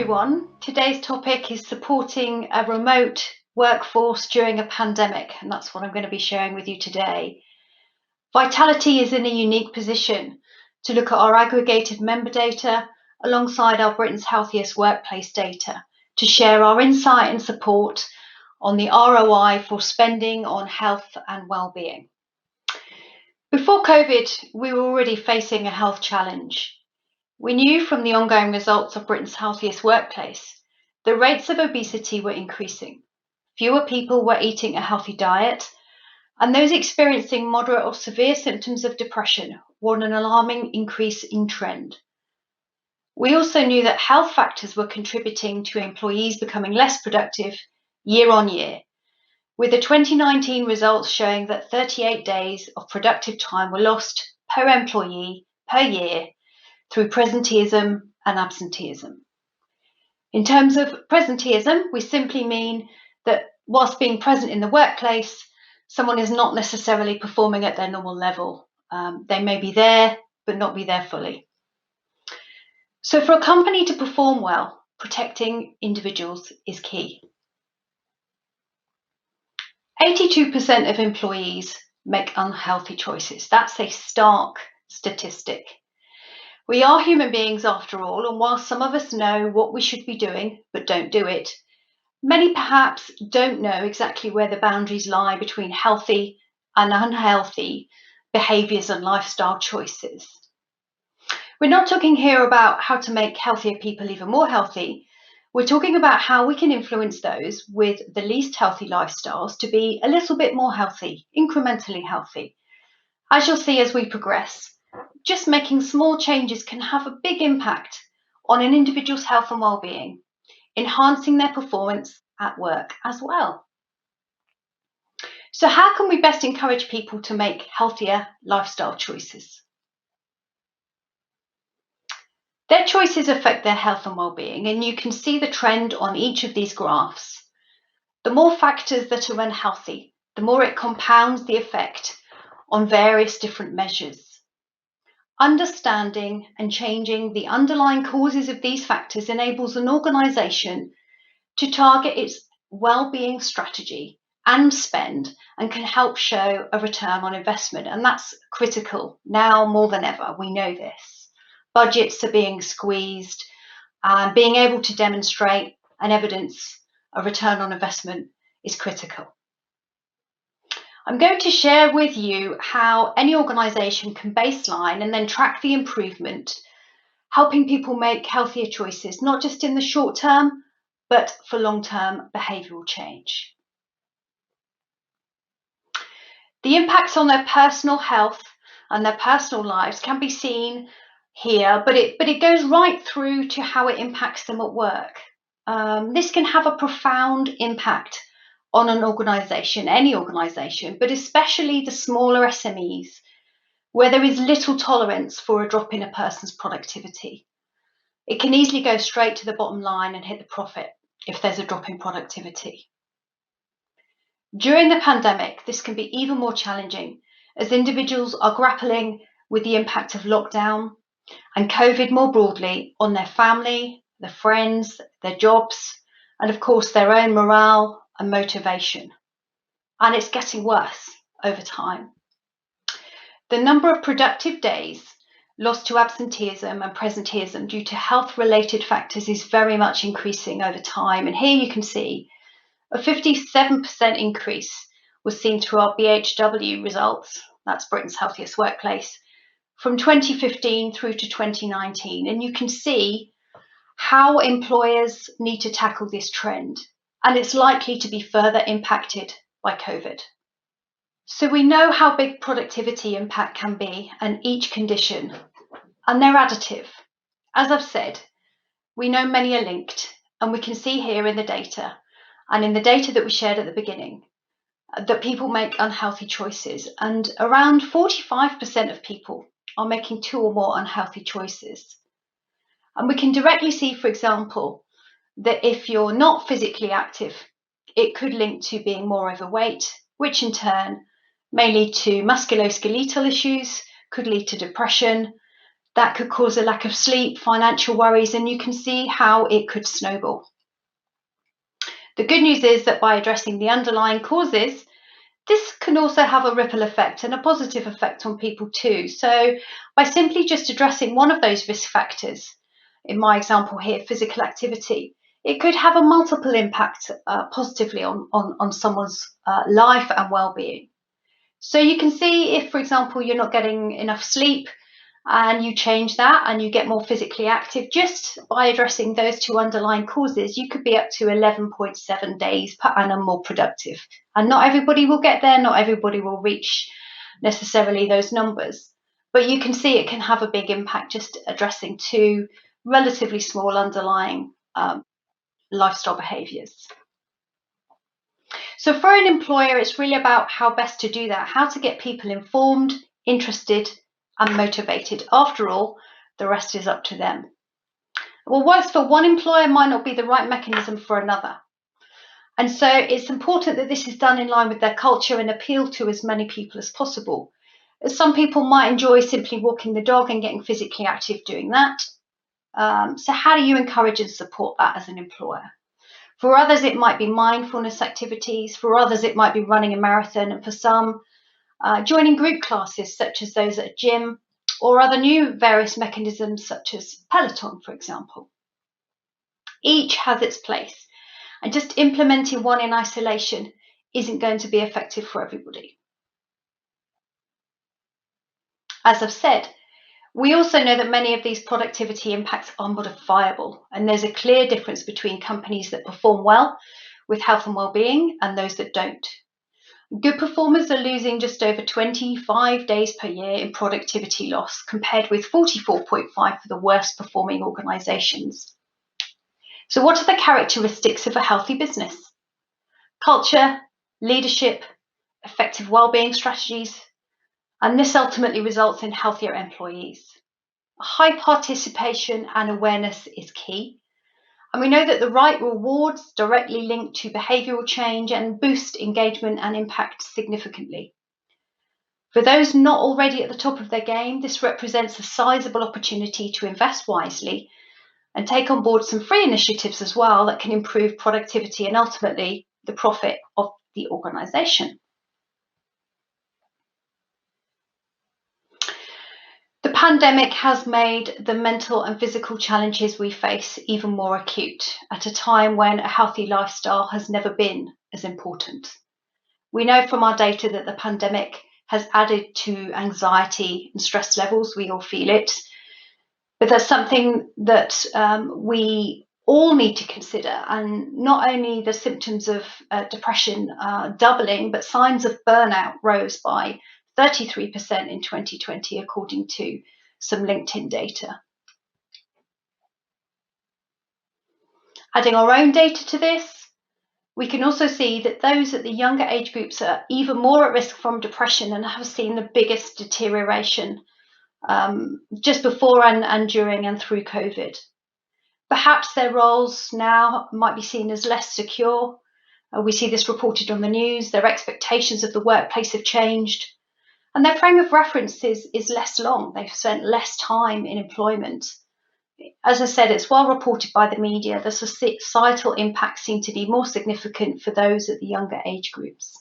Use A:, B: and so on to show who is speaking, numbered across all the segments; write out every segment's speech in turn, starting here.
A: everyone. Today's topic is supporting a remote workforce during a pandemic, and that's what I'm going to be sharing with you today. Vitality is in a unique position to look at our aggregated member data alongside our Britain's Healthiest workplace data to share our insight and support on the ROI for spending on health and well-being. Before COVID, we were already facing a health challenge. We knew from the ongoing results of Britain's Healthiest Workplace, the rates of obesity were increasing. Fewer people were eating a healthy diet, and those experiencing moderate or severe symptoms of depression were on an alarming increase in trend. We also knew that health factors were contributing to employees becoming less productive year on year, with the 2019 results showing that 38 days of productive time were lost per employee per year through presenteeism and absenteeism. In terms of presenteeism, we simply mean that whilst being present in the workplace, someone is not necessarily performing at their normal level. They may be there, but not be there fully. So for a company to perform well, protecting individuals is key. 82% of employees make unhealthy choices. That's a stark statistic. We are human beings after all, and while some of us know what we should be doing but don't do it, many perhaps don't know exactly where the boundaries lie between healthy and unhealthy behaviours and lifestyle choices. We're not talking here about how to make healthier people even more healthy. We're talking about how we can influence those with the least healthy lifestyles to be a little bit more healthy, incrementally healthy. As you'll see as we progress, just making small changes can have a big impact on an individual's health and well-being, enhancing their performance at work as well. So how can we best encourage people to make healthier lifestyle choices? Their choices affect their health and well-being, and you can see the trend on each of these graphs. The more factors that are unhealthy, the more it compounds the effect on various different measures. Understanding and changing the underlying causes of these factors enables an organisation to target its well-being strategy and spend, and can help show a return on investment. And that's critical now more than ever. We know this. Budgets are being squeezed, and being able to demonstrate and evidence a return on investment is critical. I'm going to share with you how any organisation can baseline and then track the improvement, helping people make healthier choices, not just in the short term, but for long-term behavioural change. The impacts on their personal health and their personal lives can be seen here, but it goes right through to how it impacts them at work. This can have a profound impact on an organisation, any organisation, but especially the smaller SMEs, where there is little tolerance for a drop in a person's productivity. It can easily go straight to the bottom line and hit the profit if there's a drop in productivity. During the pandemic, this can be even more challenging as individuals are grappling with the impact of lockdown and COVID more broadly on their family, their friends, their jobs, and of course their own morale and motivation. And it's getting worse over time. The number of productive days lost to absenteeism and presenteeism due to health-related factors is very much increasing over time. And here you can see a 57% increase was seen through our BHW results, that's Britain's Healthiest Workplace, from 2015 through to 2019. And you can see how employers need to tackle this trend, and it's likely to be further impacted by COVID. So we know how big productivity impact can be and each condition, and they're additive. As I've said, we know many are linked, and we can see here in the data, and in the data that we shared at the beginning, that people make unhealthy choices, and around 45% of people are making 2 or more unhealthy choices. And we can directly see, for example, that if you're not physically active, it could link to being more overweight, which in turn may lead to musculoskeletal issues, could lead to depression, That could cause a lack of sleep, financial worries, and you can see how it could snowball. The good news is that by addressing the underlying causes, this can also have a ripple effect and a positive effect on people too. So by simply just addressing one of those risk factors, in my example here, physical activity, it could have a multiple impact positively on someone's life and well-being. So you can see if, for example, you're not getting enough sleep and you change that and you get more physically active, just by addressing those two underlying causes, you could be up to 11.7 days per annum more productive. And not everybody will get there, not everybody will reach necessarily those numbers. But you can see it can have a big impact just addressing two relatively small underlying lifestyle behaviours. So for an employer, it's really about how best to do that, how to get people informed, interested, and motivated. After all, the rest is up to them. What works for one employer might not be the right mechanism for another. And so it's important that this is done in line with their culture and appeal to as many people as possible. Some people might enjoy simply walking the dog and getting physically active doing that. So how do you encourage and support that as an employer? For others, it might be mindfulness activities. For others, it might be running a marathon. And for some, joining group classes such as those at a gym, or other new various mechanisms such as Peloton, for example. Each has its place, and just implementing one in isolation isn't going to be effective for everybody. As I've said, we also know that many of these productivity impacts are modifiable, and there's a clear difference between companies that perform well with health and well-being and those that don't. Good performers are losing just over 25 days per year in productivity loss, compared with 44.5 for the worst performing organisations. So what are the characteristics of a healthy business? Culture, leadership, effective well-being strategies, and this ultimately results in healthier employees. High participation and awareness is key. And we know that the right rewards directly link to behavioural change and boost engagement and impact significantly. For those not already at the top of their game, this represents a sizable opportunity to invest wisely and take on board some free initiatives as well that can improve productivity and ultimately the profit of the organisation. The pandemic has made the mental and physical challenges we face even more acute at a time when a healthy lifestyle has never been as important. We know from our data that the pandemic has added to anxiety and stress levels. We all feel it. But that's something that we all need to consider. And not only the symptoms of depression doubling, but signs of burnout rose by 33% in 2020, according to some LinkedIn data. Adding our own data to this, we can also see that those at the younger age groups are even more at risk from depression and have seen the biggest deterioration just before and during and through COVID. Perhaps their roles now might be seen as less secure. We see this reported on the news. Their expectations of the workplace have changed. And their frame of reference is less long. They've spent less time in employment. As I said, it's well reported by the media. The societal impacts seem to be more significant for those at the younger age groups.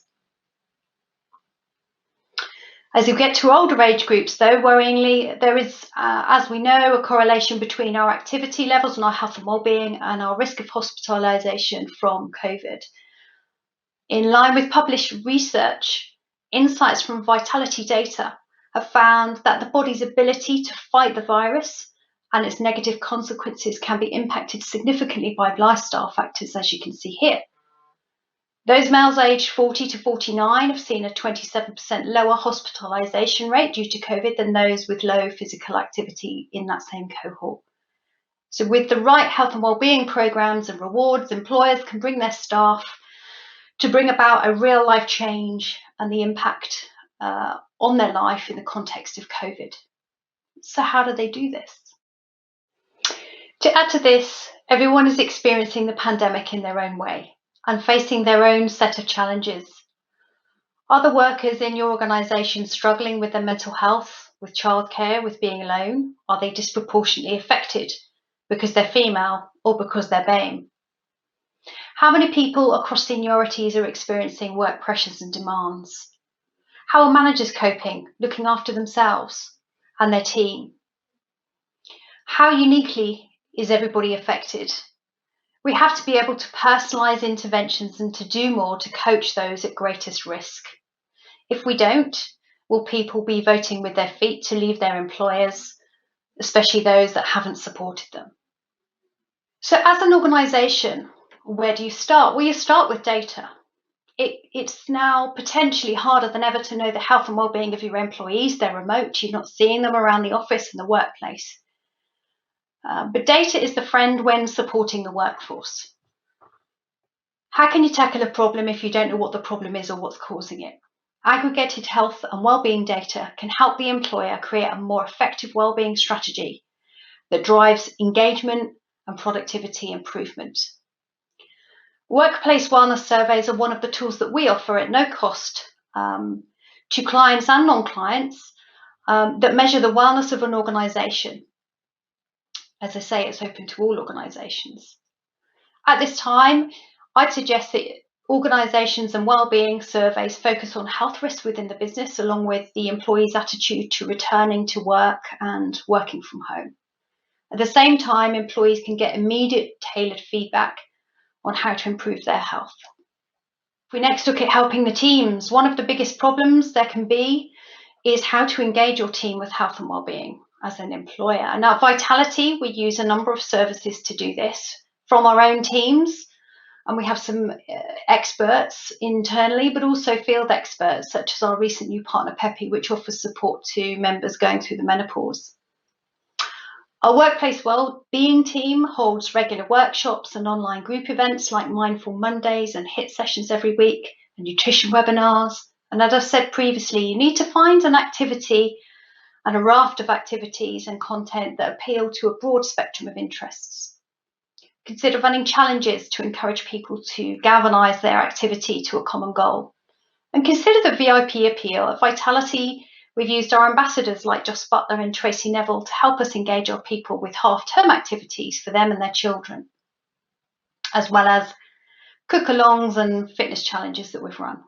A: As you get to older age groups, though, worryingly, there is, as we know, a correlation between our activity levels and our health and well-being and our risk of hospitalisation from COVID. In line with published research, insights from vitality data have found that the body's ability to fight the virus and its negative consequences can be impacted significantly by lifestyle factors, as you can see here. Those males aged 40 to 49 have seen a 27% lower hospitalisation rate due to COVID than those with low physical activity in that same cohort. So with the right health and wellbeing programs and rewards, employers can bring their staff to bring about a real life change and the impact on their life in the context of COVID. So how do they do this? To add to this, everyone is experiencing the pandemic in their own way and facing their own set of challenges. Are the workers in your organisation struggling with their mental health with childcare, with being alone? Are they disproportionately affected because they're female or because they're BAME? How many people across seniorities are experiencing work pressures and demands? How are managers coping, looking after themselves and their team? How uniquely is everybody affected? We have to be able to personalise interventions and to do more to coach those at greatest risk. If we don't, will people be voting with their feet to leave their employers, especially those that haven't supported them? So as an organisation, where do you start? Well, you start with data. It's now potentially harder than ever to know the health and well-being of your employees. They're remote, you're not seeing them around the office and the workplace. But data is the friend when supporting the workforce. How can you tackle a problem if you don't know what the problem is or what's causing it? Aggregated health and well-being data can help the employer create a more effective well-being strategy that drives engagement and productivity improvement. Workplace wellness surveys are one of the tools that we offer at no cost to clients and non-clients that measure the wellness of an organisation. As I say, it's open to all organisations. At this time, I'd suggest that organisations and wellbeing surveys focus on health risks within the business, along with the employee's attitude to returning to work and working from home. At the same time, employees can get immediate tailored feedback on how to improve their health. If we next look at helping the teams, one of the biggest problems there can be is how to engage your team with health and wellbeing as an employer. Now, at Vitality, we use a number of services to do this from our own teams, and we have some experts internally, but also field experts, such as our recent new partner, Pippa, which offers support to members going through the menopause. Our workplace wellbeing team holds regular workshops and online group events like Mindful Mondays and HIIT sessions every week, and nutrition webinars. And as I've said previously, you need to find an activity and a raft of activities and content that appeal to a broad spectrum of interests. Consider running challenges to encourage people to galvanise their activity to a common goal. And consider the VIP appeal. At Vitality, we've used our ambassadors like Joss Butler and Tracy Neville to help us engage our people with half-term activities for them and their children, as well as cook-alongs and fitness challenges that we've run.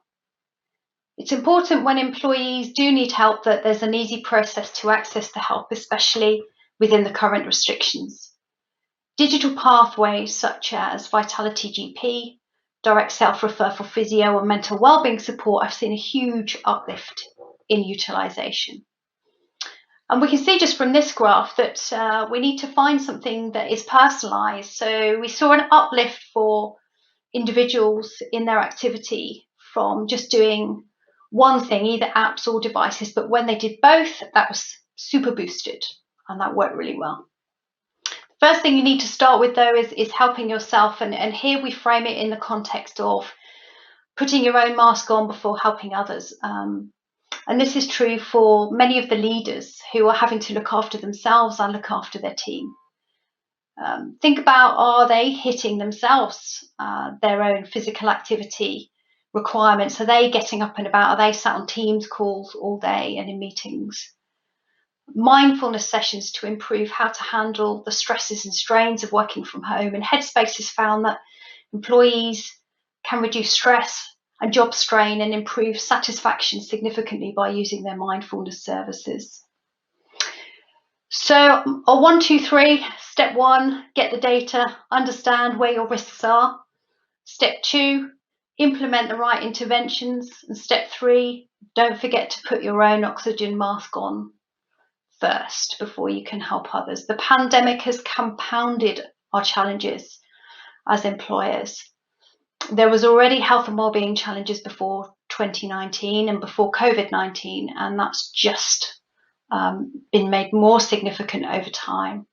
A: It's important when employees do need help that there's an easy process to access the help, especially within the current restrictions. Digital pathways such as Vitality GP, direct self-refer for physio and mental wellbeing support, I've seen a huge uplift in utilisation. And we can see just from this graph that we need to find something that is personalised. So we saw an uplift for individuals in their activity from just doing one thing, either apps or devices, but when they did both, that was super boosted and that worked really well. First thing you need to start with, though, is helping yourself. And here we frame it in the context of putting your own mask on before helping others. And this is true for many of the leaders who are having to look after themselves and look after their team. Think about, are they hitting themselves, their own physical activity requirements? Are they getting up and about? Are they sat on Teams calls all day and in meetings? Mindfulness sessions to improve how to handle the stresses and strains of working from home. And Headspace has found that employees can reduce stress and job strain and improve satisfaction significantly by using their mindfulness services. So a 1, 2, 3, step 1, get the data, understand where your risks are. Step 2, implement the right interventions. And step 3, don't forget to put your own oxygen mask on first before you can help others. The pandemic has compounded our challenges as employers. There was already health and wellbeing challenges before 2019 and before COVID-19, and that's just been made more significant over time.